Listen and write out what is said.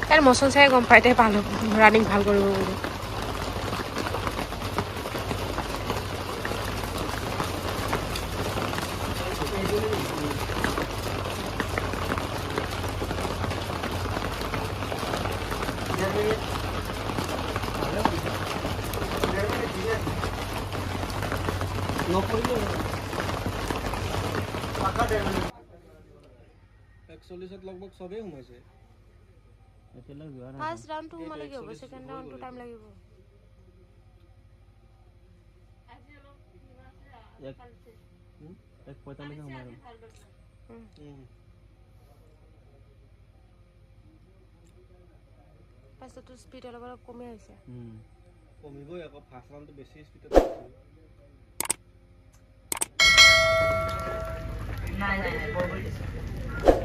তাৰ মচন চাই গম পাই তাই ভাল ৰানিং ভাল কৰিব বুলি लगभग सबे সোমাইছে ফার্স্ট রাউন্ড টু মানে কি হবে সেকেন্ড রাউন্ড টু টাইম লাগিব এক 45 সোমাই পাছত তো স্পিড অলপ অলপ কমি আহিছে কমিবই আকৌ ফাৰ্স্ট ৰাউন্ডটো বেছি স্পিডত নাই নাই নাই